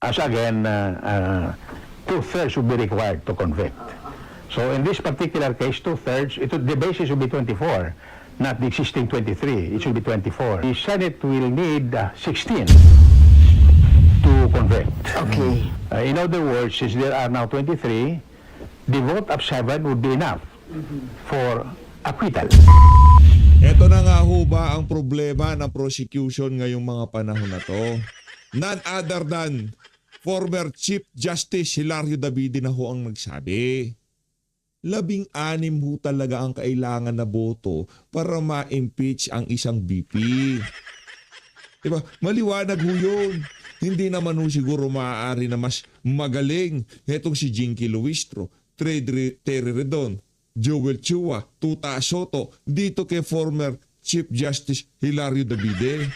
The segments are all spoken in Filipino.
As again, two-thirds would be required to convict. So in this particular case, two-thirds, the basis will be 24, not the existing 23. It should be 24. The Senate will need 16 to convict. Okay. In other words, since there are now 23, the vote of 7 would be enough for acquittal. Ito na nga ho ba ang problema ng prosecution ngayong mga panahon na to? None other than former Chief Justice Hilario David na ho ang nagsabi. 16 ho talaga ang kailangan na boto para ma-impeach ang isang VP. Diba? Maliwanag ho yun. Hindi naman ho siguro maaari na mas magaling itong si Jinky Luistro, Terry Redon, Joel Chua, Tuta Soto, dito kay former Chief Justice Hilario David.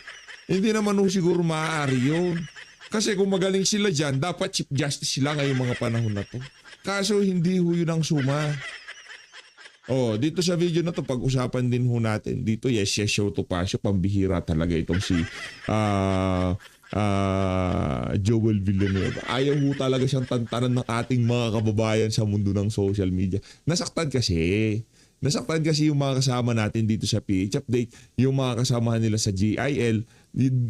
Hindi naman ho siguro maaari yun. Kasi kung magaling sila dyan, dapat Chief Justice sila ngayong mga panahon na to. Kaso hindi ho yun ang suma. Oh, dito sa video na to pag-usapan din ho natin. Dito yes show to pasyo, pambihira talaga itong si Joel Villanueva. Ayaw ho talaga siyang tantanan ng ating mga kababayan sa mundo ng social media. Nasaktan kasi yung mga kasama natin dito sa PH Update, yung mga kasamahan nila sa GIL,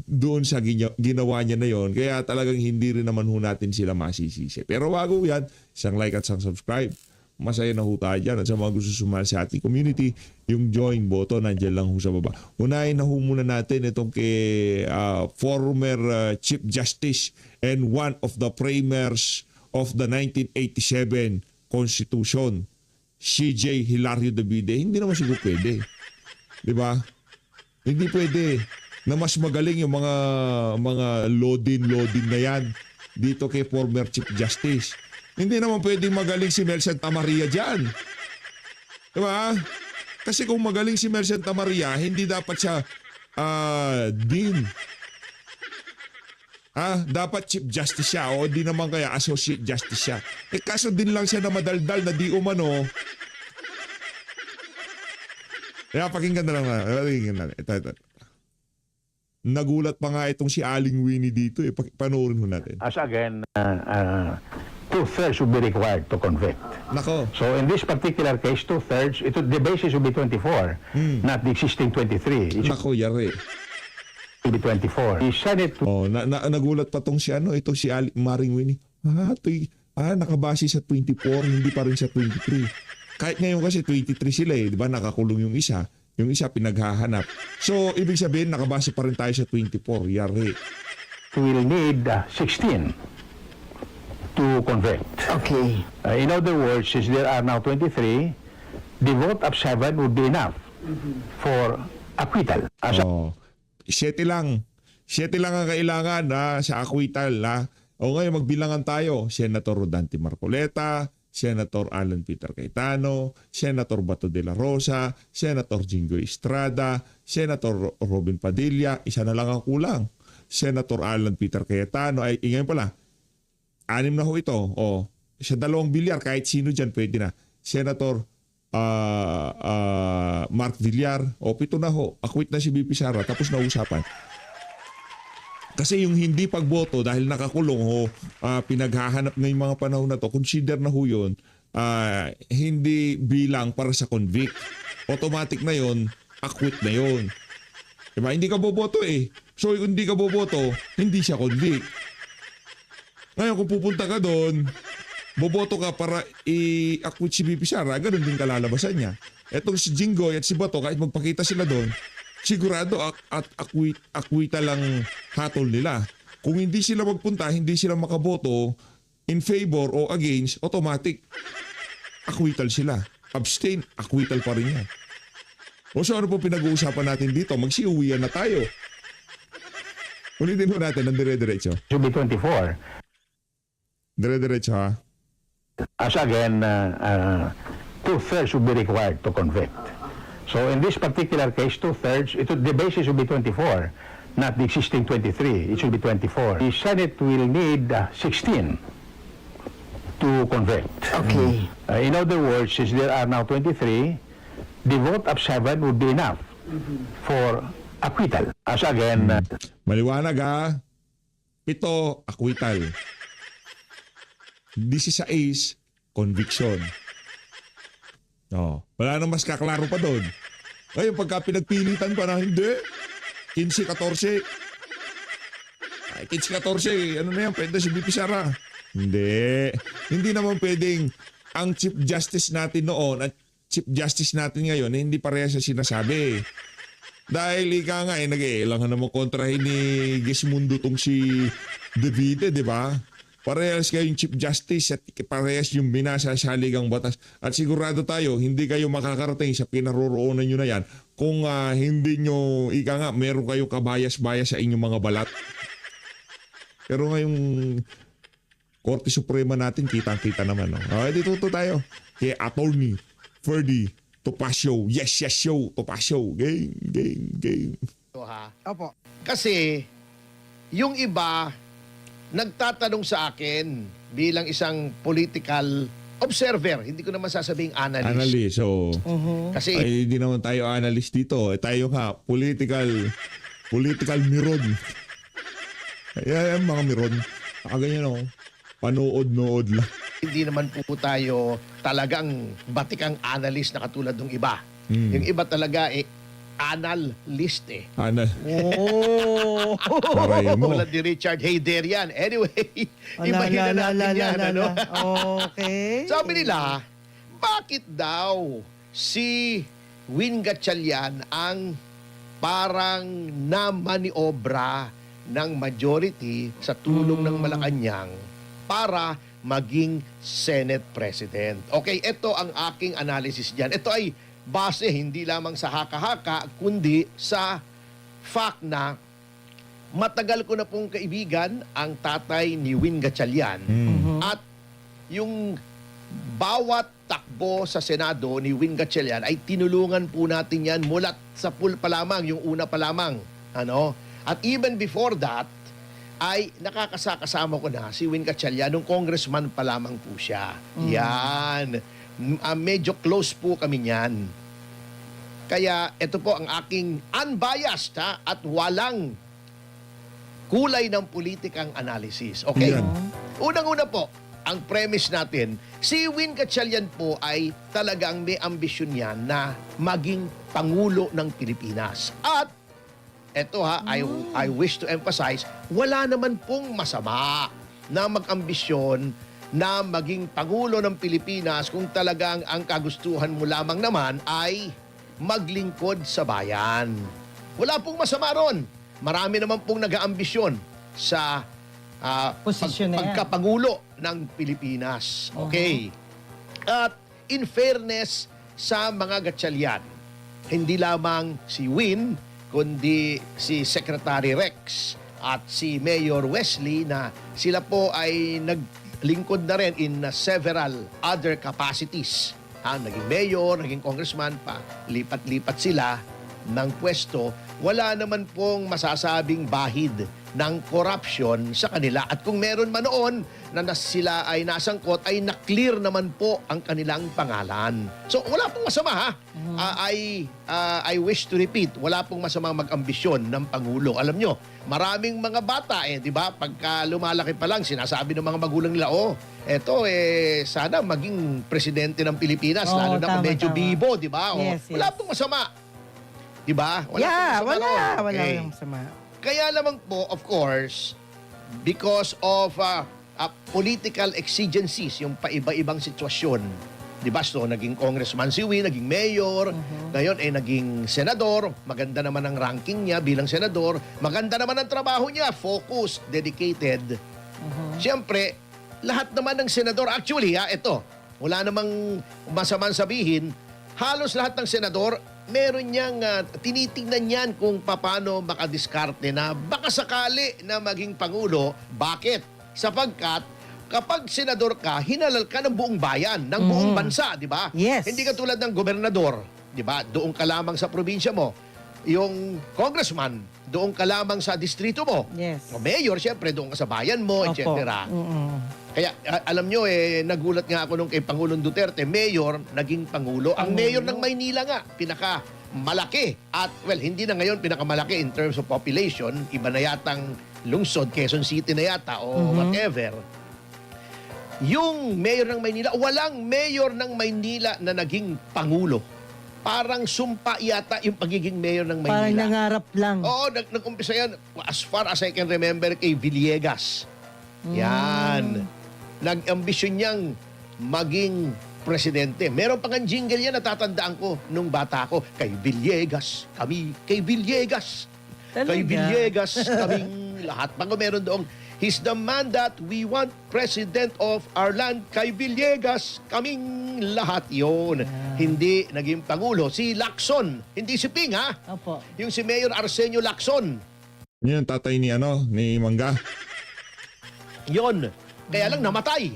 doon sa ginawa niya na yon. Kaya talagang hindi rin naman ho natin sila masisisi. Pero bago yan, isang like at isang subscribe. Masaya na ho tayo dyan. At sa mga gusto sumali sa ating community, yung join button, nandiyan lang ho sa baba. Unahin na ho muna natin itong kay former Chief Justice and one of the framers of the 1987 Constitution, CJ Hilario David. Hindi naman siguro pwede. Diba? Hindi pwede na mas magaling yung mga loading na yan dito kay former Chief Justice. Hindi naman pwedeng magaling si Mel Santa Maria dyan. Diba? Kasi kung magaling si Mel Santa Maria, hindi dapat siya dean. Dapat Chief Justice siya o di naman kaya Associate Justice siya. Kaso din lang siya na madaldal na di umano. Kaya pakinggan na lang. Ito. Nagulat pa nga itong si Aling Winnie dito. Panoorin mo natin. As again, two-thirds would be required to convict. Nako. So in this particular case, two-thirds, the basis will be 24, not the existing 23. It should Nako, yari. be 24. The Senate Oh, nagulat pa tong si ito si Maring Winnie. Nakabase sa 24, hindi pa rin sa 23. Kahit ngayon kasi 23 sila di ba? Nakakulong yung isa. Yung isa pinaghahanap. So, ibig sabihin, nakabase pa rin tayo sa 24. Yari. will need 16 to convict. Okay. In other words, since there are now 23, the vote of 7 would be enough for acquittal. As Oh. 7 lang. 7 lang ang kailangan sa acquittal. O ngayon, magbilangan tayo. Senator Rodante Marcoleta, Senator Alan Peter Cayetano, Senator Bato de la Rosa, Senator Jingo Estrada, Senator Robin Padilla, isa na lang ang kulang. Senator Alan Peter Cayetano, ay ngayon pala, 6 na ho ito. O, sa 2 bilyar, kahit sino dyan pwede na. Senator Mark Villar, o 7 na ho. Acquit na si BP Sara, tapos na usapan. Kasi yung hindi pagboto dahil nakakulong ho, pinaghahanap na yung mga panahon na to, consider na ho yun, hindi bilang para sa convict. Automatic na yon, acquit na yon. Diba? Hindi ka boboto eh. So kung hindi ka boboto, hindi siya convict. Ngayon kung pupunta ka doon, boboto ka para i-acquit si BP Sara, ganun din kalalabasan niya. Etong si Jinggoy at si Bato, kahit magpakita sila doon, sigurado at akwita lang hatol nila. Kung hindi sila magpunta, hindi sila makaboto in favor o against, automatic acquittal sila. Abstain, acquittal pa rin yan. O so ano po pinag-uusapan natin dito? Magsiuwian na tayo. Ulitin mo natin ang dire-diretso. should be 24. Dire-diretso ha. As again, two-thirds would be required to convict. So in this particular case, two-thirds, the basis will be 24, not the existing 23. It should be 24. The Senate will need 16 to convict. Okay. In other words, since there are now 23, the vote of 7 would be enough for acquittal. As again, Maliwanag ha. 7, acquittal. 16, conviction. Wala nang mas kaklaro pa doon. Ngayon, pagka pinagpilitan pa na, hindi. 15, 14. Ay, 15, 14, ano na yan, pwede si BP Sara. Hindi. Hindi naman pwedeng ang Chief Justice natin noon at Chief Justice natin ngayon, hindi parehas sa sinasabi. Dahil ika nga, nag-iilangan naman kontrahin ni Gismundo tong si Davide, di ba? Parehas kayong Chief Justice at parehas yung binasa sa haligang batas. At sigurado tayo, hindi kayo makakarating sa pinaroroonan nyo na yan kung hindi nyo, ika nga, meron kayong kabayas-bayas sa inyong mga balat. Pero ngayong Korte Suprema natin, kitang-kita naman. No? Dito tayo. Kay Attorney Ferdy Topacio. Yes, show. Topacio. Game. Opo. Kasi, yung iba, nagtatanong sa akin bilang isang political observer. Hindi ko naman sasabing analyst. Analyst. So, Kasi, ay, hindi naman tayo analyst dito. Tayo nga, political miron. Ayan, mga miron. Ganyan ako. Panood-nood lang. hindi naman po tayo talagang batikang analyst na katulad ng iba. Yung iba talaga, analyst eh. Oh. Aray mo. Tulad ni Richard Hayder yan. Anyway, ibahin na natin yan. Ano? Okay. Sabi nila, bakit daw si Win Gatchalian ang parang namaniobra ng majority sa tulong ng Malacanang para maging Senate President? Okay, ito ang aking analysis dyan. Ito ay base hindi lamang sa haka-haka, kundi sa fact na matagal ko na pong kaibigan ang tatay ni Win Gatchalian. At yung bawat takbo sa Senado ni Win Gatchalian ay tinulungan po natin yan mula sa pool pa lamang, yung una pa lamang. Ano? At even before that, ay nakakasama ko na si Win Gatchalian nung congressman pa lamang po siya. Yan. Medyo close po kami niyan. Kaya ito po ang aking unbiased at walang kulay ng politikang analysis. Okay? Yan. Unang-una po, ang premise natin, si Win Gatchalian po ay talagang may ambisyon yan na maging Pangulo ng Pilipinas. At eto I wish to emphasize, wala naman pong masama na mag-ambisyon na maging Pangulo ng Pilipinas kung talagang ang kagustuhan mo lamang naman ay maglingkod sa bayan. Wala pong masama ron. Marami naman pong nag-aambisyon sa Posisyon na yan. pagkapangulo ng Pilipinas. Okay. At in fairness sa mga Gatchalian, hindi lamang si Win, kundi si Secretary Rex at si Mayor Wesley na sila po ay naglingkod na rin in several other capacities. Naging mayor, naging congressman pa, lipat-lipat sila ng pwesto. Wala naman pong masasabing bahid ng corruption sa kanila. At kung meron man noon na sila ay nasangkot, ay na-clear naman po ang kanilang pangalan. So wala pong masama ha. I wish to repeat, wala pong masamang mag-ambisyon ng Pangulo. Alam nyo, maraming mga bata di ba? Pagka lumalaki pa lang, sinasabi ng mga magulang nila, eto sana maging presidente ng Pilipinas, lalo na kung medyo bibo, di ba? Yes, Wala yes. pong masama. Di ba? Wala Okay. yung sama. Kaya lamang po, of course, because of political exigencies, yung paiba-ibang sitwasyon. Di ba? So, naging congressman si Win, naging mayor, ngayon naging senador, maganda naman ang ranking niya bilang senador, maganda naman ang trabaho niya, focused, dedicated. Siyempre, lahat naman ng senador, actually, ito, wala namang masamang sabihin, halos lahat ng senador, meron niyang tinitingnan niyan kung paano makadiskarte na baka sakali na maging Pangulo. Bakit? Sapagkat kapag senador ka, hinalal ka ng buong bayan, ng buong bansa, di ba? Yes. Hindi ka tulad ng gobernador, di ba? Doon ka lamang sa probinsya mo. Yung congressman, doon ka lamang sa distrito mo. Yes. O mayor, syempre, doon ka sa bayan mo, etc. Kaya alam nyo, nagulat nga ako nung kay Pangulong Duterte, mayor, naging Pangulo. Ang mayor ng Maynila nga, pinaka malaki. At well, hindi na ngayon pinakamalaki in terms of population. Iba na yatang lungsod, Quezon City na yata o whatever, yung mayor ng Maynila, walang mayor ng Maynila na naging pangulo. Parang sumpa yata yung pagiging mayor ng Maynila. Parang nangarap lang. Oo, nag-umpisa yan, as far as I can remember, kay Villegas. Yan. Nag-ambisyon niyang maging presidente. Meron pang jingle yan, natatandaan ko nung bata ko. Kay Villegas, kami. Kay Villegas. Talaga? Kay Villegas, kaming lahat. Bago meron doong, he's the man that we want president of our land. Kay Villegas, kaming lahat yon. Hindi naging pangulo. Si Lacson, hindi si Ping ha. Opo. Yung si Mayor Arsenio Lacson. Yun ang tatay ni Mangga. Yon. Kaya lang namatay.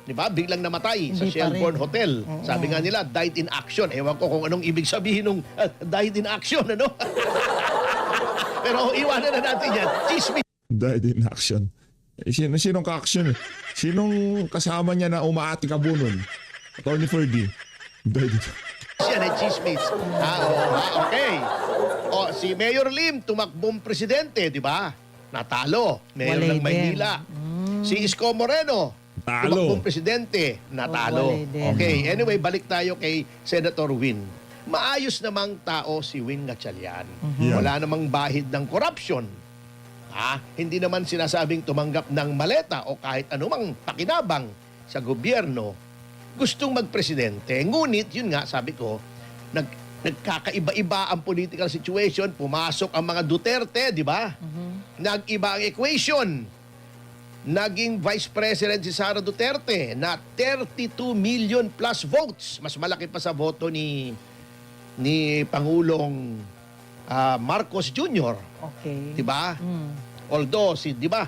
Di ba? Biglang namatay sa Hindi pa Shelbourne rin. Hotel. Sabi nga nila, died in action. Ewan ko kung anong ibig sabihin nung died in action, ano? Pero iwanan na natin yan. Chismis. Died in action. Sinong ka-action? Sinong kasama niya na umaati ka bunun? Attorney Ferdy. Died in Yan ay chismis. Okay. O, si Mayor Lim, tumakbong presidente, di ba? Natalo. Mayor Walay ng Maynila. Si Isko Moreno, Talo. tumakbong presidente, natalo. walay din. Okay, anyway, balik tayo kay Senator Win. Maayos namang tao si Win Gatchalian. Yeah. Wala namang bahid ng korupsyon. Hindi naman sinasabing tumanggap ng maleta o kahit anumang pakinabang sa gobyerno. Gustong magpresidente. Ngunit, yun nga, sabi ko, nagkakaiba-iba ang political situation. Pumasok ang mga Duterte, di ba? Nag-iba ang equation. Naging Vice President si Sara Duterte na 32 million plus votes. Mas malaki pa sa boto ni Pangulong Marcos Jr. Okay. 'Di ba? Although di ba?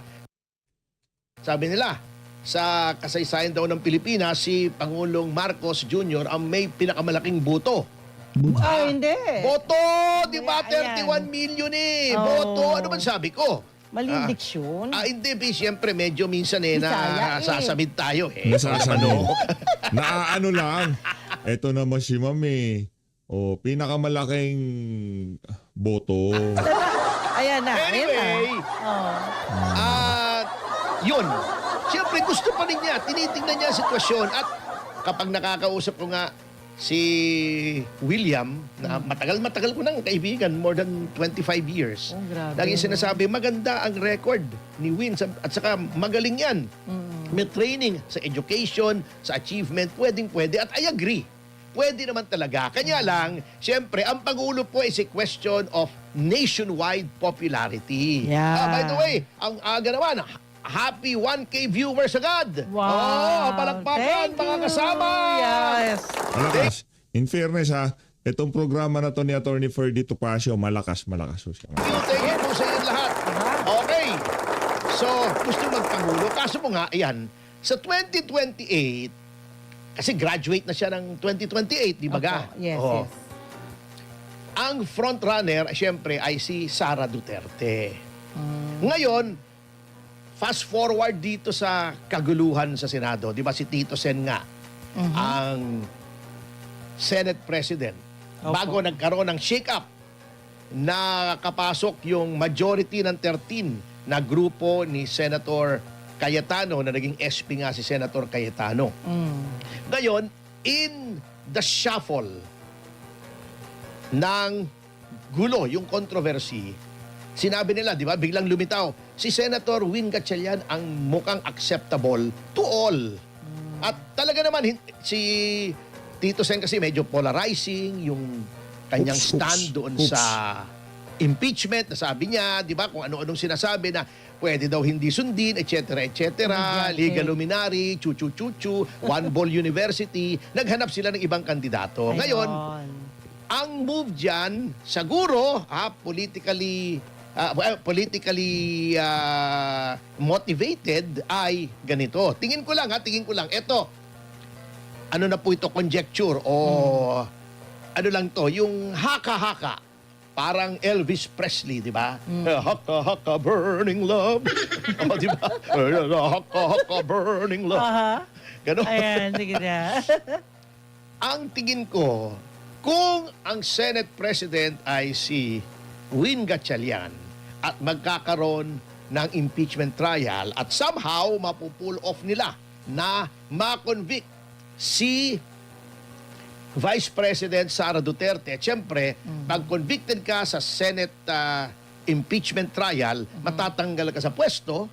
Sabi nila sa kasaysayan daw ng Pilipinas, si Pangulong Marcos Jr. ang may pinakamalaking boto. Hindi. Boto, 'di ba? Ayan. 31 million Oh. Boto. Ano man sabi ko? Maling diksyon. Hindi, siyempre medyo minsan Bisaya, nasasamid tayo Nasasamid. Naaano lang. Ito naman si Mami. O, pinakamalaking boto. Ayan na. Anyway, yun. Siyempre gusto pa rin niya, tinitingnan niya ang sitwasyon at kapag nakakausap ko nga si William, na matagal-matagal ko nang kaibigan, more than 25 years. Oh, grabe. Laging sinasabi, maganda ang record ni Win at saka magaling yan. May training sa education, sa achievement, pwedeng-pwede. At I agree. Pwede naman talaga. Kanya lang, siyempre, ang Pangulo po is a question of nationwide popularity. Yeah. By the way, ang aga naman, happy 1K viewers agad. Wow. Palakpakan, Thank mga you. kasama. Yes. Malakas. In fairness ha, itong programa na to ni Attorney Ferdy Topacio, malakas ho siya. Thank you po sa inyo lahat. Okay. So, gusto magpangulo. Kaso mo nga, ayan, sa 2028, kasi graduate na siya ng 2028, di ba ga? Opo. Yes, Oo. yes. Ang frontrunner, siyempre, ay si Sara Duterte. Ngayon, fast forward dito sa kaguluhan sa Senado. Di ba si Tito Sen nga ang Senate President. Opo. Bago nagkaroon ng shake-up na kapasok yung majority ng 13 na grupo ni Senator Cayetano na naging SP nga si Senator Cayetano. Ngayon, in the shuffle ng gulo, yung controversy, sinabi nila, di ba, biglang lumitaw, si Senator Win Gatchalian ang mukhang acceptable to all. At talaga naman, si Tito Sen kasi medyo polarizing, yung kanyang stand doon sa impeachment, na sabi niya, di ba, kung ano-anong sinasabi na pwede daw hindi sundin, etc., etc., legal luminary, chuchu-chuchu, One Ball University, naghanap sila ng ibang kandidato. Ngayon, ang move dyan, siguro, politically motivated ay ganito. Tingin ko lang. Ito, ano na po ito, conjecture o ano lang to, yung haka-haka. Parang Elvis Presley, di ba? Haka-haka burning love. O, di ba? Haka-haka burning love. Ganon. Ayan, sige na. Ang tingin ko, kung ang Senate President ay si Win Gatchalian at magkakaroon ng impeachment trial at somehow mapupull off nila na ma-convict si Vice President Sara Duterte. Siyempre, pag convicted ka sa Senate impeachment trial, matatanggal ka sa pwesto,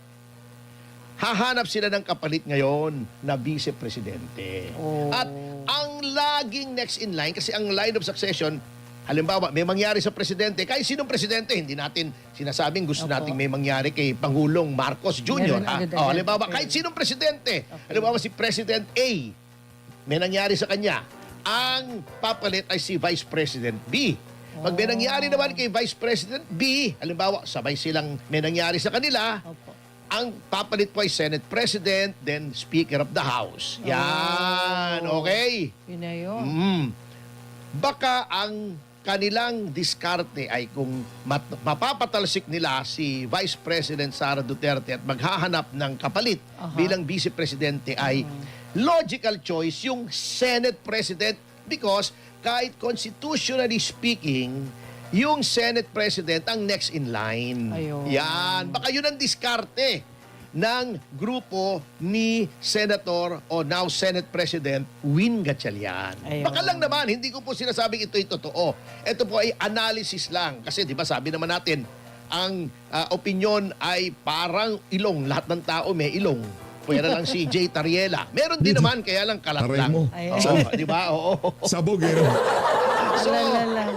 hahanap sila ng kapalit ngayon na Vice Presidente. Oh. At ang laging next in line, kasi ang line of succession, halimbawa, may mangyari sa presidente, kahit sinong presidente, hindi natin sinasabing gusto Opo. nating may mangyari kay Pangulong Marcos Jr. Meron Ha? agad-agad. O, halimbawa, Okay. kahit sinong presidente, halimbawa si President A, may nangyari sa kanya, ang papalit ay si Vice President B. Pag may nangyari naman kay Vice President B, halimbawa, sabay silang may nangyari sa kanila, Opo. ang papalit po ay Senate President, then Speaker of the House. Yan, okay? Yun na yun. Baka ang kanilang diskarte ay kung mapapatalsik nila si Vice President Sara Duterte at maghahanap ng kapalit bilang Vice Presidente ay logical choice yung Senate President because kahit constitutionally speaking, yung Senate President ang next in line. Ayun. Yan. Baka yun ang diskarte ng grupo ni Senator o now Senate President Win Gatchalian. Ayun. Baka lang naman, hindi ko po sinasabing ito'y totoo. Ito po ay analysis lang. Kasi di ba sabi naman natin, ang opinion ay parang ilong. Lahat ng tao may ilong. Pwera lang si Jay Tariela. Meron din naman, kaya lang kalat Aray lang. mo. Ayun. Oo, di ba? Oo. Sabog eh. So, Alala.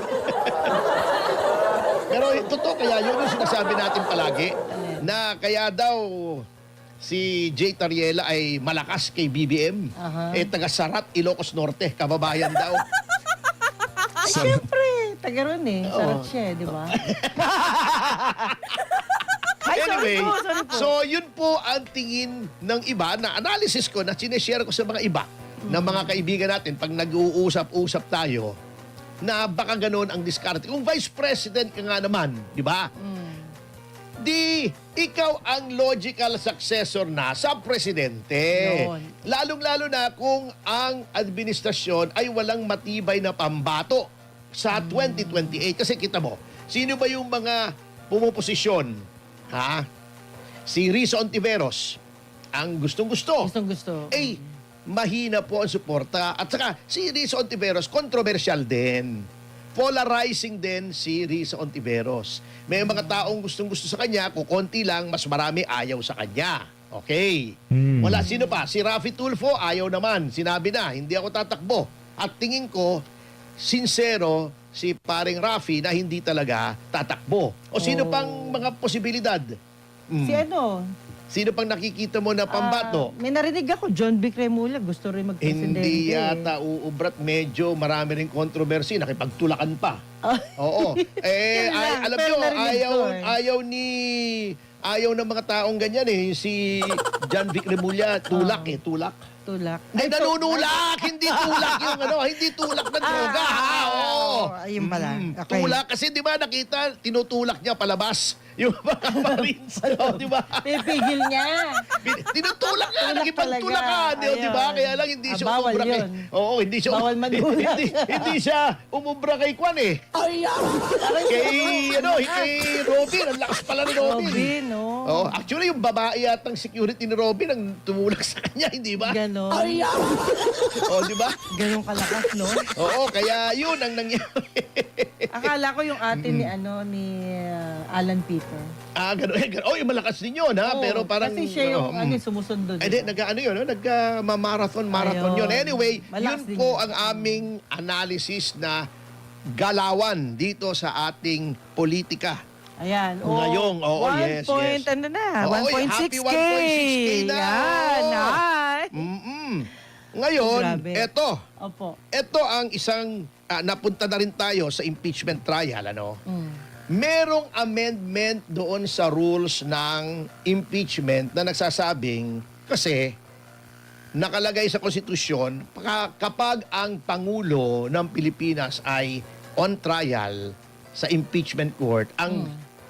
pero totoo kaya yun yung sinasabi natin palagi na kaya daw si Jay Tariela ay malakas kay BBM. Aha. Taga Sarat, Ilocos Norte, kababayan daw. Ay, syempre. Taga ron eh. Sarap Oo. siya, di ba? Ay, Anyway, sorry po. so yun po ang tingin ng iba na analysis ko na sineshare ko sa mga iba ng mga kaibigan natin pag nag-uusap-usap tayo na baka ganun ang diskarte. Kung Vice President ka nga naman, di ba? Di ikaw ang logical successor na sa presidente. Yun. Lalong-lalo na kung ang administrasyon ay walang matibay na pambato sa 2028. Kasi kita mo, sino ba yung mga pumuposisyon? Ha? Si Risa Ontiveros, ang gustong-gusto. Gustong-gusto. Mahina po ang suporta. At saka, si Risa Ontiveros, controversial din. Polarizing din si Risa Ontiveros. May mga taong gustong-gusto sa kanya, kung konti lang, mas marami ayaw sa kanya. Okay. Wala, sino pa? Si Raffy Tulfo, ayaw naman. Sinabi na, hindi ako tatakbo. At tingin ko, sincero, si paring Raffy na hindi talaga tatakbo. O sino pang mga posibilidad? Si ano? Sino pang nakikita mo na pambato? May narinig ako, John Vic Remulla, gusto rin magpresidente. Hindi yata uubrat. Medyo marami rin controversy. Nakipagtulakan pa. Oo. Yun lang, Alam pero nyo, narinig ko eh. ayaw ng mga taong ganyan eh. Si John Vic Remulla, tulak eh. Tulak. Tulak. Ay, nanunulak! Hindi tulak yung ano, hindi tulak na droga. Oo. Ayun pala. Okay. Tulak kasi di ba nakita, tinutulak niya palabas yung mga Marines. Di ba? Pipigil niya. Tinutulak nga, Tulak nakipagtulakan. talaga. Di ba? Ayun. Kaya lang hindi siya Bawal umubra kay... yun. Oo, hindi siya... Bawal manulak. hindi siya umubra kay Kwan eh. Kay Robin. Ang lakas pala ni Robin. Robin, no? Oh, actually, yung babae yatang security ni Robin ang tumulak sa kanya, hindi ba? Ganon. Oh, di ba? Ganon kalakas, no? Oo, kaya yun ang nangyari. Akala ko yung ate ni Alan Peter. Ganun. Oh, yung malakas din yun, ha? Oo, Pero parang... kasi siya yung ano, sumusunod. Hindi, nag-ano yun, no? Nagka-marathon yun. Ayun. Anyway, Malakas yun din po yun. ang aming analysis na galawan dito sa ating politika. Ayan. Ngayong, oo, yes, yes. Ano na? Oo, 1.6K. happy 1.6K na. Yan. Oo. Hi. Ngayon, Grabe. Opo. ito ang isang, napunta na rin tayo sa impeachment trial, ano? Merong amendment doon sa rules ng impeachment na nagsasabing, kasi nakalagay sa konstitusyon, kapag ang Pangulo ng Pilipinas ay on trial sa impeachment court, ang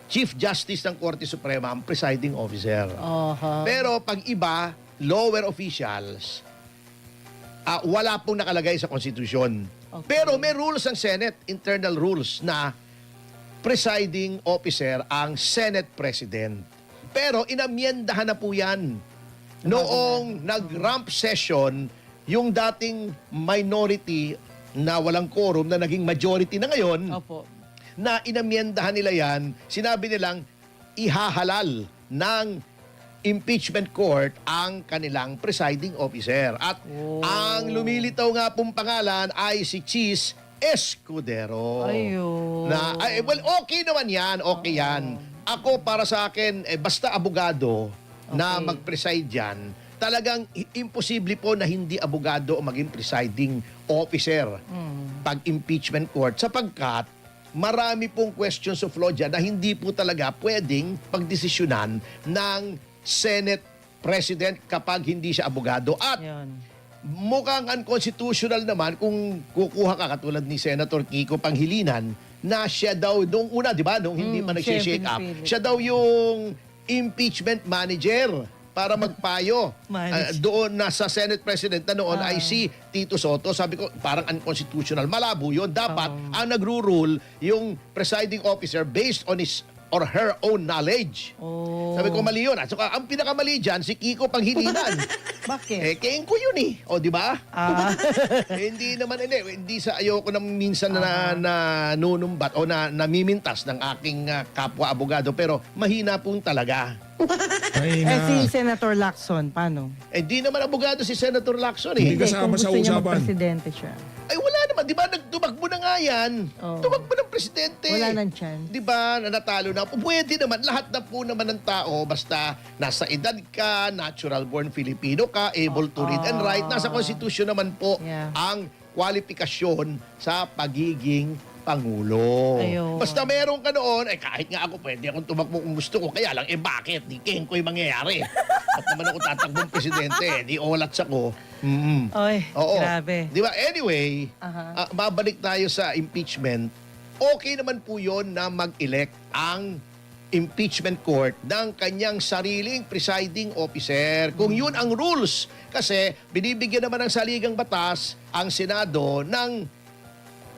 Chief Justice ng Korte Suprema ang presiding officer. Pero pag iba, lower officials, wala pong nakalagay sa konstitusyon. Okay. Pero may rules ng Senate, internal rules, na presiding officer ang Senate President. Pero inamyendahan na po yan. Noong nag-rump session, yung dating minority na walang quorum na naging majority na ngayon, Opo. na inamyendahan nila yan, sinabi nilang ihahalal ng impeachment court ang kanilang presiding officer. At ang lumilitaw nga pong pangalan ay si Cheese Escudero. Ayun. Well, okay naman yan, okay yan. Ako, para sa akin, basta abogado na Okay. mag-preside dyan, talagang imposible po na hindi abogado o maging presiding officer pag impeachment court sapagkat marami pong questions of law dyan na hindi po talaga pwedeng pagdesisyonan ng Senate President kapag hindi siya abogado. At Yun. mukhang unconstitutional naman kung kukuha ka katulad ni Senator Kiko Panghilinan na siya daw, nung una, di ba, nung hindi man siya yung nag-shake up, pinipili. siya daw yung impeachment manager para magpayo. Manage. Doon na sa Senate President na noon ay si Tito Soto. Sabi ko, parang unconstitutional. Malabo yun. Dapat ang nagro-rule yung presiding officer based on his or her own knowledge. Oh. Sabi ko, mali yun. At saka, ang pinakamali dyan, si Kiko Panghilinan. Bakit? Kayong ko yun eh. O, di ba? Ah. Hindi naman, hindi sa ayoko nang minsan na nunumbat o na namimintas ng aking kapwa abogado. Pero mahina pong talaga. Ay Si Senator Lacson, paano? Di naman abogado si Senator Lacson eh. Hindi kasama kung sa gusto niya usapan. magpresidente siya. Ay wala naman, di ba? Tumakbo na nga yan. Oo. Tumakbo ng presidente. Wala nang chance. Di ba? Natalo na. Pwede naman. Lahat na po naman ng tao, basta nasa edad ka, natural born Filipino ka, able to read and write, nasa konstitusyon naman po Yeah. ang kwalifikasyon sa pagiging Pangulo. Ayun. Basta meron ka noon, kahit nga ako pwede akong tumakbo kung gusto ko. Kaya lang, bakit? Di keng ko yung mangyayari. At naman ako tatakbong presidente. Di olats ako. Oy, Oo. grabe. Di ba? Anyway, Aha. babalik tayo sa impeachment. Okay naman po yon na mag-elect ang impeachment court ng kanyang sariling presiding officer. Kung yun ang rules. Kasi binibigyan naman ng saligang batas ang Senado ng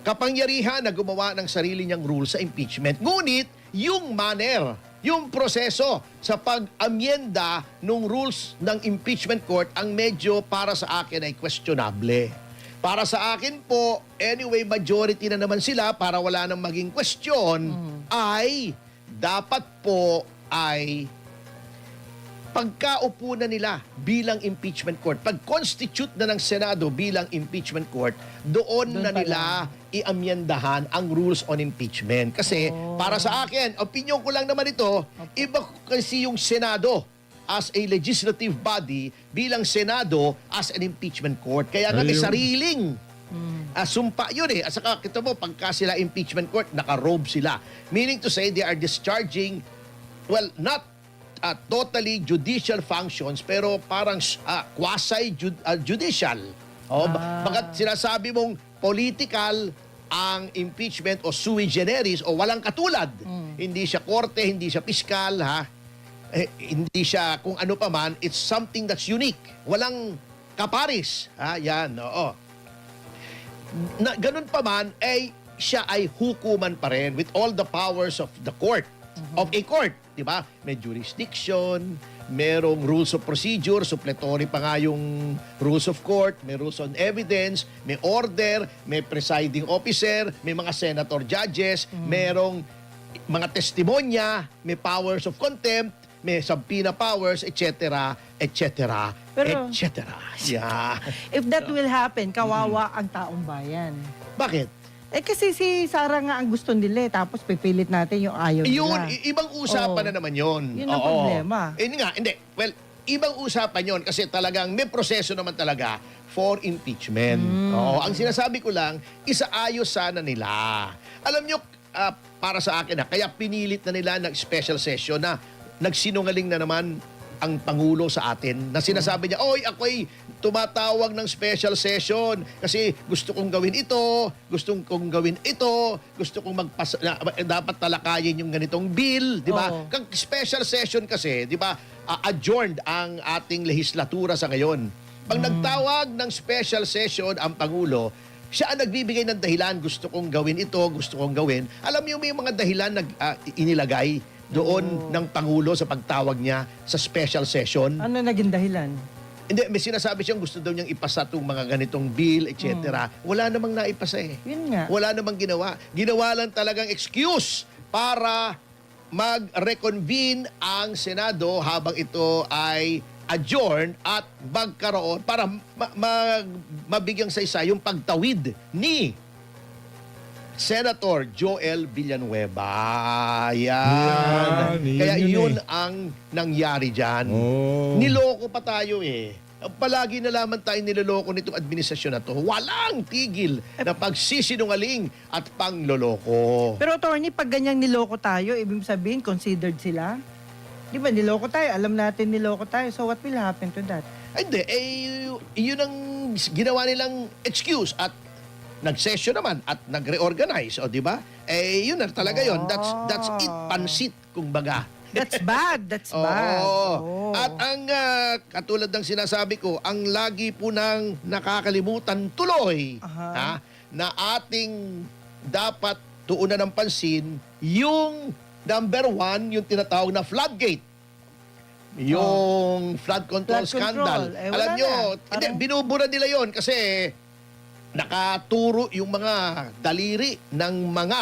kapangyarihan na gumawa ng sarili niyang rules sa impeachment. Ngunit, yung manner, yung proseso sa pag-amyenda ng rules ng impeachment court ang medyo para sa akin ay questionable. Para sa akin po, anyway, majority na naman sila para wala nang maging question, ay dapat po ay pagkaupo na nila bilang impeachment court, pag-constitute na ng Senado bilang impeachment court, doon na pa nila iamyendahan ang rules on impeachment. Kasi para sa akin, opinion ko lang naman ito, iba kasi yung Senado as a legislative body bilang Senado as an impeachment court. Kaya nga may Ayun. sariling sumpa yun eh. At saka kita mo, pagka sila impeachment court, naka-robe sila. Meaning to say, they are discharging, well, not totally judicial functions, pero parang quasi-judicial. Bagat sinasabi mong political ang impeachment o sui generis o walang katulad. Hindi siya korte, hindi siya piskal, hindi siya kung ano pa man, it's something that's unique. Walang kaparis. Yan, oo. Ganun pa man, siya ay hukuman pa rin with all the powers of the court, of a court, di ba? May jurisdiction, merong rules of procedure, suppletory pa nga yung rules of court, may rules on evidence, may order, may presiding officer, may mga senator judges, merong mga testimonya, may powers of contempt, may subpoena powers, etc., etc., Pero- etc. Yeah. If that will happen, kawawa ang taong bayan. Bakit? Kasi si Sara nga ang gusto nila tapos pipilit natin yung ayaw nila. Yun, ibang usapan Oo. na naman yun. Yun ang Oo. problema. Hindi. Well, ibang usapan yun kasi talagang may proseso naman talaga for impeachment. Oo. Ang sinasabi ko lang, isaayos sana nila. Alam nyo, para sa akin, kaya pinilit na nila ng special session na nagsinungaling na naman ang Pangulo sa atin na sinasabi niya, oy, ako'y tumatawag ng special session kasi gusto kong gawin ito, gusto kong gawin ito, gusto kong dapat talakayin yung ganitong bill, di ba? Oo. Kang special session kasi, di ba, adjourned ang ating lehislatura sa ngayon. Pag nagtawag ng special session ang Pangulo, siya ang nagbibigay ng dahilan, gusto kong gawin ito, gusto kong gawin. Alam niyo, may mga dahilan na inilagay doon ng Pangulo sa pagtawag niya sa special session. Ano naging dahilan? Hindi, may sinasabi siyang gusto daw niyang ipasa itong mga ganitong bill, etc. Wala namang naipasa eh. Yun nga. Wala namang ginawa. Ginawa lang talagang excuse para mag-reconvene ang Senado habang ito ay adjourn at magkaroon para mabigyang saysay yung pagtawid ni Senator Joel Villanueva. Yan. Kaya yun ang nangyari dyan. Oh. Niloko pa tayo eh. Palagi na lamang tayo niloloko nitong administrasyon na to. Walang tigil na pagsisinungaling at pangloloko. Pero attorney, pag ganyang niloko tayo, ibig sabihin, considered sila? Di ba, niloko tayo. Alam natin niloko tayo. So what will happen to that? Ay, hindi. Yun ang ginawa nilang excuse at nag-session naman at nag-reorganize. O, di ba? Yun na talaga yun. That's it. Pansit, kumbaga. That's bad. That's bad. Oo. At ang katulad ng sinasabi ko, ang lagi po nang nakakalimutan tuloy na ating dapat tuunan ng pansin yung number 1, yung tinatawag na floodgate. Yung flood control Flood scandal. control. Wala Alam nyo, na. hindi, binubura nila yon kasi nakaturo yung mga daliri ng mga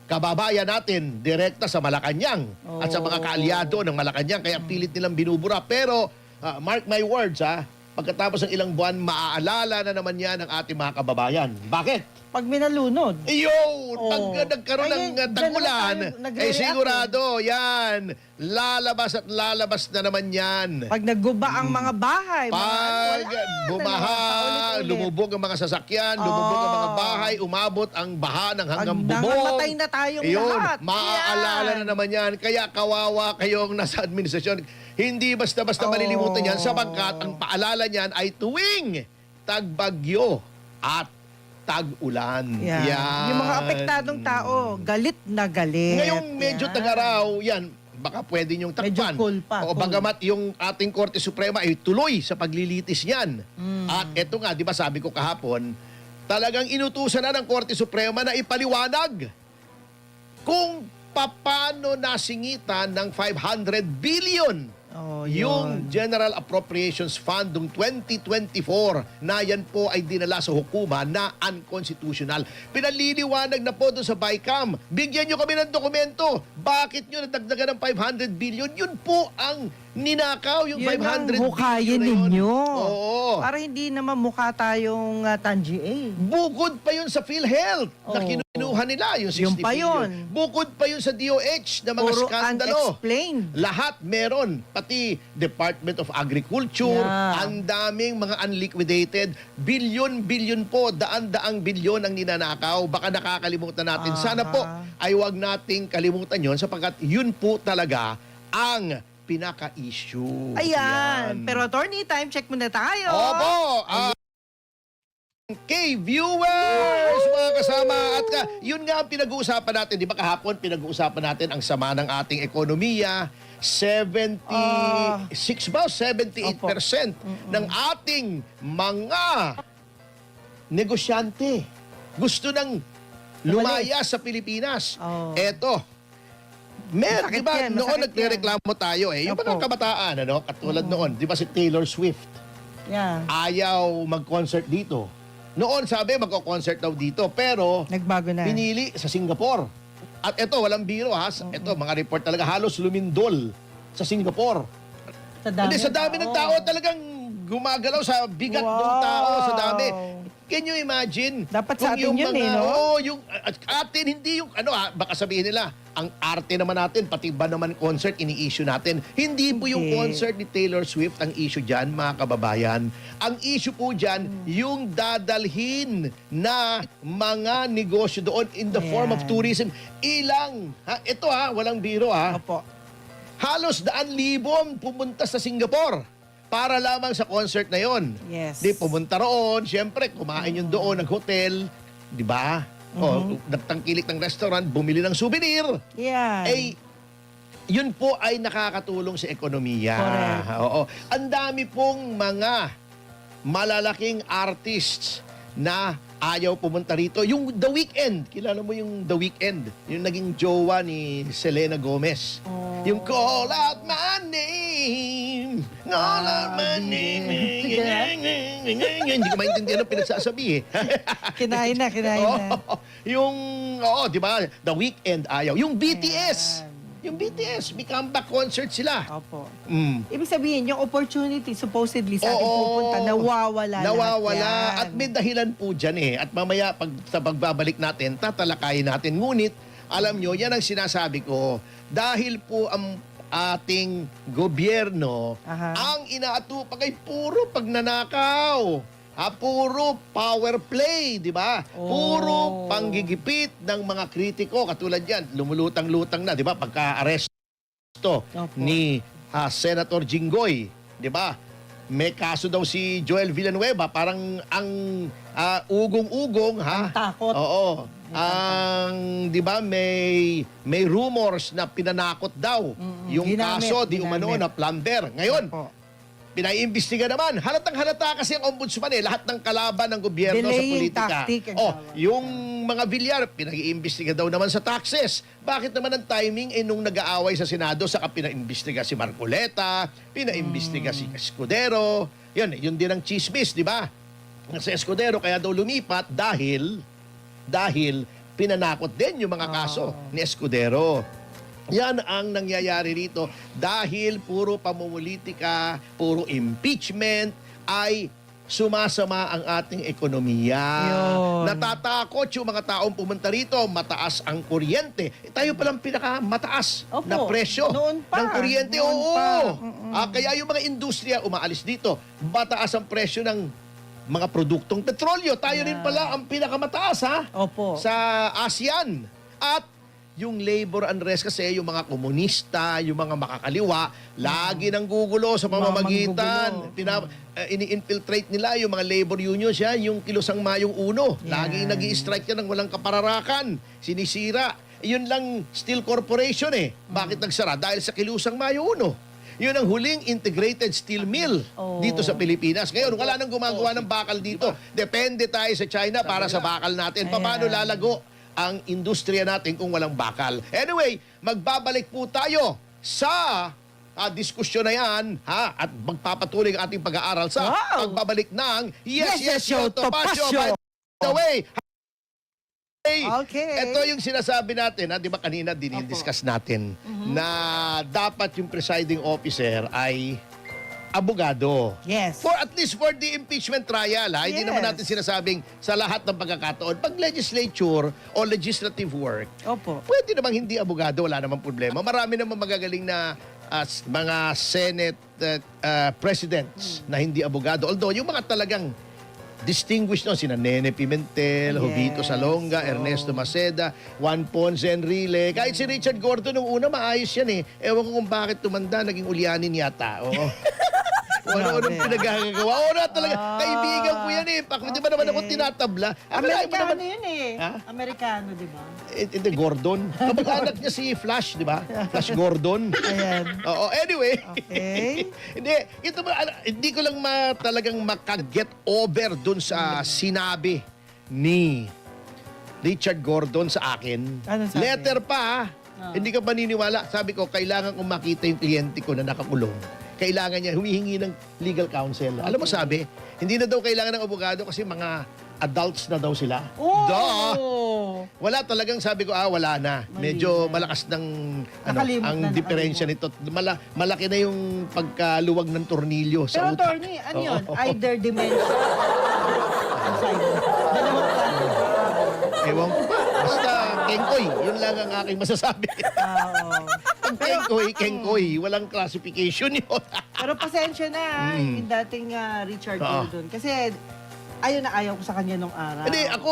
kababayan natin direkta sa Malacanang at sa mga kaalyado ng Malacanang, kaya pilit nilang binubura. Pero mark my words pagkatapos ng ilang buwan, maaalala na naman yan ng ating mga kababayan. Bakit? Pag minalunod. Iyon! Pag nagkaroon ng Ayun, tag-ulan, dyan naman tayo nagre-react sigurado, yan, lalabas at lalabas na naman yan. Pag nagguba ang mga bahay, Pag wala na bumaha, naman, paulit-ulit. lumubog ang mga sasakyan, lumubog ang mga bahay, umabot ang baha ng hanggang Pag bubong. nangamatay na tayong Iyon, lahat. maaalala na naman yan. Kaya kawawa kayong nasa administrasyon. Hindi basta-basta malilimutan yan sapagkat ang paalala niyan ay tuwing tagbagyo at tag-ulan. Yeah. Yan. Yung mga apektadong tao, galit na galit. Ngayong medyo Yan. tagaraw, yan, baka pwede niyong takpan. Medyo cool pa, O cool. bagamat yung ating Korte Suprema ay tuloy sa paglilitis niyan. At eto nga, di ba sabi ko kahapon, talagang inutusan na ng Korte Suprema na ipaliwanag kung paano nasingitan ng 500 billion Oh, yung General Appropriations Fund ng 2024 na yan po ay dinala sa hukuma na unconstitutional. Pinaliliwanag na po doon sa BICAM. Bigyan nyo kami ng dokumento. Bakit nyo nadagdagan ng 500 billion? Yun po ang ninakaw, yung Yun 500 ang billion hukayin na yun. ninyo. Oo. Para hindi naman mukha tayong Tangi A. Bukod pa yun sa PhilHealth na Oo. kinuha nila, yung 60 Yun pa billion. yun. Bukod pa yun sa DOH na mga Puro skandalo. unexplained. Lahat meron. Pati Department of Agriculture, Yeah. ang daming mga unliquidated, bilyon-bilyon po, daan-daang bilyon ang ninanakaw. Baka nakakalimutan natin. Sana po ay wag nating kalimutan yon sapagkat yun po talaga ang pinaka-issue. Ayan. Pero attorney, time check muna tayo. Opo! Okay, viewers, mga kasama. At yun nga ang pinag-uusapan natin. Di ba kahapon pinag-uusapan natin ang sama ng ating ekonomiya. 76 ba? 78% ng ating mga negosyante gusto nang lumaya sa Pilipinas. Oh. Eto, Masakit di ba, yan, noon masakit nagre-reklamo tayo yung Opo. mga kabataan, katulad noon, di ba si Taylor Swift, Yeah. ayaw mag-concert dito. Noon sabi magko-concert daw dito, pero Nagbago na. pinili sa Singapore. At ito, walang biro ito, mga report talaga, halos lumindol sa Singapore. Sa dami. Hindi, sa dami ng tao talagang gumagalaw sa bigat ng Wow. tao, sa dami. Can you imagine? Dapat sa kung atin yun no? Oo, yung atin, hindi yung, baka sabihin nila, ang arte naman natin, pati ba naman concert, ini-issue natin. Hindi po yung Hindi. concert ni Taylor Swift ang issue dyan, mga kababayan. Ang issue po dyan, yung dadalhin na mga negosyo doon in the form of Ayan. tourism. Ilang, ito walang biro Opo. halos 100,000 pumunta sa Singapore para lamang sa concert na yon. Yes. Di pumunta roon, siyempre kumain yun doon, nag-hotel, di ba? O nagtangkilik ng restaurant, bumili ng souvenir. Yan. Yun po ay nakakatulong sa ekonomiya. Correct. Oo. Ang dami pong mga malalaking artists na ayaw pumunta rito. Yung The Weeknd, kilala mo yung The Weeknd? Yung naging jowa ni Selena Gomez. Oh. Yung Call Out My Name, Call Out My Name. Hindi ko maintindihan ang pinagsasabi eh. Kinain na. Yung, di ba? The Weeknd ayaw. Yung BTS. Ayan. Yung BTS, may comeback concert sila. Opo. Mm. Ibig sabihin, yung opportunity supposedly sa ating Oo. pupunta, nawawala Nawawala. lahat yan. At may dahilan po dyan eh. At mamaya, sa pagbabalik natin, tatalakayin natin. Ngunit, alam nyo, yan ang sinasabi ko. Dahil po ang ating gobyerno, Aha. ang inaatupag ay puro pagnanakaw. Puro power play, di ba? Oh. Puro panggigipit ng mga kritiko. Katulad yan, lumulutang-lutang na, di ba? Pagka-aresto Opo. ni Senator Jinggoy, di ba? May kaso daw si Joel Villanueva, parang ang ugong-ugong, ha? Ang takot. Oo. Ang, di ba, may rumors na pinanakot daw yung Ginamit, kaso, di umano, ginamit. na plumber. Ngayon, Opo. pinaiimbestiga naman. Halatang-halata kasi ang ombudsman lahat ng kalaban ng gobyerno sa Delaying politika. tactic ang tawag. Yung mga Villar, pinag-iimbestiga daw naman sa taxes. Bakit naman ang timing nung nag-aaway sa Senado, saka pinaimbestiga si Marcoleta, pinaimbestiga si Escudero. Yun din ang chismis, di ba? Sa Escudero, kaya daw lumipat dahil pinanakot din yung mga kaso ni Escudero. Yan ang nangyayari rito dahil puro pamumulitika, puro impeachment ay sumasama ang ating ekonomiya. Yun. Natatakot yung mga taong pumunta rito, mataas ang kuryente. Tayo palang pinakamataas Opo. na presyo Noon pa. ng kuryente. Noon Oo. pa. Kaya yung mga industriya umaalis dito. Mataas ang presyo ng mga produktong petrolyo. Tayo rin pala ang pinakamataas, ha? Opo. Sa ASEAN. At yung labor unrest kasi, yung mga komunista, yung mga makakaliwa, lagi nang gugulo sa pamamagitan. Ini-infiltrate nila yung mga labor unions, yung Kilusang Mayong 1. Lagi Yan. nag-i-strike yan ng walang kapararakan. Sinisira. Yun lang Steel Corporation eh. Bakit nagsara? Dahil sa Kilusang Mayong 1. Yun ang huling integrated steel mill dito sa Pilipinas. Ngayon, wala nang gumagawa ng bakal dito. Depende tayo sa China para sa bakal natin. Paano lalago ang industriya natin kung walang bakal? Anyway, magbabalik po tayo sa diskusyon na yan, ha? At magpapatuloy ang ating pag-aaral sa pagbabalik ng Yes, Yes, Show, Topacio. By the way, Okay. ito yung sinasabi natin, di ba kanina dinidiscuss natin na dapat yung presiding officer ay abogado. Yes. For at least for the impeachment trial, ha? Hindi Yes. naman natin sinasabing sa lahat ng pagkakataon. Pag legislature o legislative work, Opo. pwede namang hindi abogado, wala namang problema. Marami namang magagaling na mga Senate presidents na hindi abogado. Although, yung mga talagang distinguished sina Nene Pimentel, Yes. Jovito Salonga, Ernesto Maceda, Juan Ponce Enrile. Kahit si Richard Gordon nung una, maayos yan eh. Ewan ko kung bakit tumanda, naging ulyanin yata. Oo. Ano-anong pinagagagawa. Oo na talaga. Kaibigan ko yan eh. Di ba naman ako tinatabla? Amerikano yun eh. Ha? Amerikano, di ba? Hindi, Gordon. Kapag-anak niya si Flash, di ba? Flash Gordon. Ayan. Oo, anyway. Okay. Hindi ko lang talagang makaget over dun sa sinabi ni Richard Gordon sa akin. Ano sabi? Letter pa, hindi ka paniniwala. Sabi ko, kailangan kong makita yung kliyente ko na nakakulong. Kailangan niya humihingi ng legal counsel. Alam mo sabi, hindi na daw kailangan ng abogado kasi mga adults na daw sila. Duh! Wala talagang sabi ko, wala na. Medyo malakas ng Nakalimot ang na, diferensya nito. Malaki na yung pagkaluwag ng tornilyo sa Pero utak. attorney, ano yun? Either dementia. Dalawang klase. Ewan ko pa. Basta, Kengkoy. Yun lang ang aking masasabi. Pag Kengkoy, walang classification yun. Pero pasensya na, yung dating Richard Gordon. Kasi ayaw na ayaw ko sa kanya nung araw. Hindi, ako,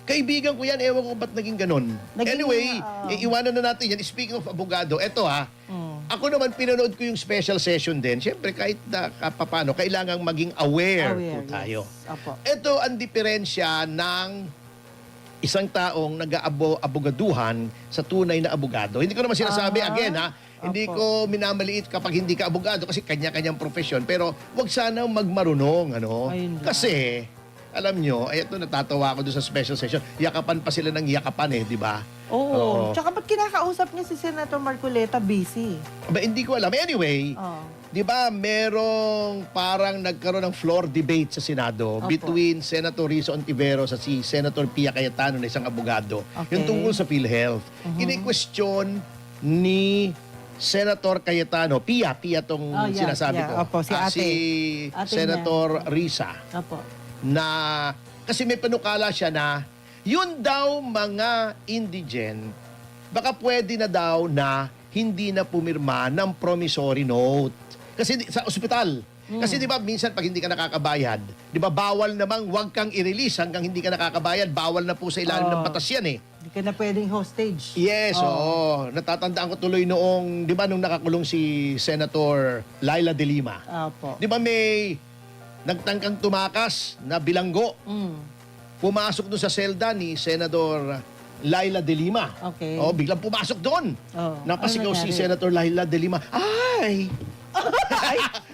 kaibigan ko yan. Ewan ko ba't naging ganun. Anyway, iwanan na natin yan. Speaking of abogado, eto ako naman pinanood ko yung special session din. Siyempre, kahit paano, kailangang maging aware po tayo. Yes. Apo. Ito ang diferensya ng isang taong nag-aabogaduhan sa tunay na abogado. Hindi ko naman sinasabi, again hindi ko minamaliit kapag hindi ka abogado kasi kanya-kanyang profesyon. Pero wag sana magmarunong, Ayun lang. Kasi alam nyo, ito natatawa ako doon sa special session. Yakapan pa sila ng yakapan di ba? Oo. Oo. Tsaka ba't kinakausap niya si Senator Marcoleta busy? Aba, hindi ko alam. Anyway, Oo. di ba merong parang nagkaroon ng floor debate sa Senado Opo. between Senator Risa Ontiveros at si Senator Pia Cayetano na isang abogado. Okay. Yung tungkol sa PhilHealth. Kini-question ni Senator Cayetano, Pia tong Oh, yeah, sinasabi yeah. ko. Opo, si ate. Si Ate Senator niya. Risa Opo. na kasi may panukala siya na yun daw mga indigent baka pwede na daw na hindi na pumirma ng promissory note. Kasi sa ospital. Kasi di ba minsan pag hindi ka nakakabayad, di ba bawal namang wag kang i-release hanggang hindi ka nakakabayad, bawal na po sa ilalim ng Oo. batas yan Hindi ka na pwedeng hostage. Yes, oo. Natatandaan ko tuloy noong, di ba nung nakakulong si Senator Laila de Lima. Opo. Di ba may nagtangkang tumakas na bilanggo pumasok doon sa selda ni Senador Laila de Lima. Okay. Oh, biglang pumasok doon. Oh, Napasigaw ano si nangyari? Senator Laila de Lima. Ay!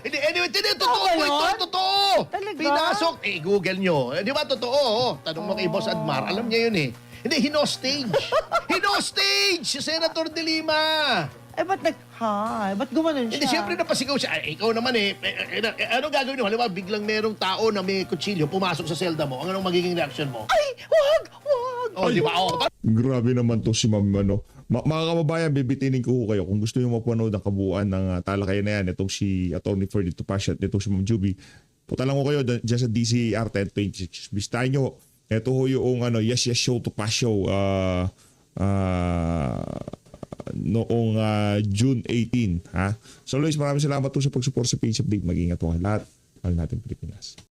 Hindi, anyway, totoo po ito, yun? totoo. Talaga? Pinasok, Google nyo. Di ba, totoo. Tanong mo kay Boss Admar, alam niya yun Hindi, hinostage. Hinostage si Senator de Lima. Ba't ba't gumanon siya? Hindi, siyempre napasigaw siya. Ay, ikaw naman anong gagawin mo? Halimbawa, biglang merong tao na may kutsilyo pumasok sa selda mo. Anong magiging reaction mo? Ay, wag! Oh, di ba? Oh, Grabe naman to si Ma'am ano. Mga kababayan, bibitinin ko kayo kung gusto niyo mapanood ang kabuuan ng talakayan na yan, itong si Atty. Ferdy Topacio at itong si Ma'am Juby. Punta lang ko kayo dyan sa DCR 1026. Bistahin nyo. Ito ho yung Yes Yes Show Topacio noong June 18. Ha? So Luis, maraming salamat po sa pag-support sa page update. Mag-ingat po ang lahat. Mahal natin Pilipinas.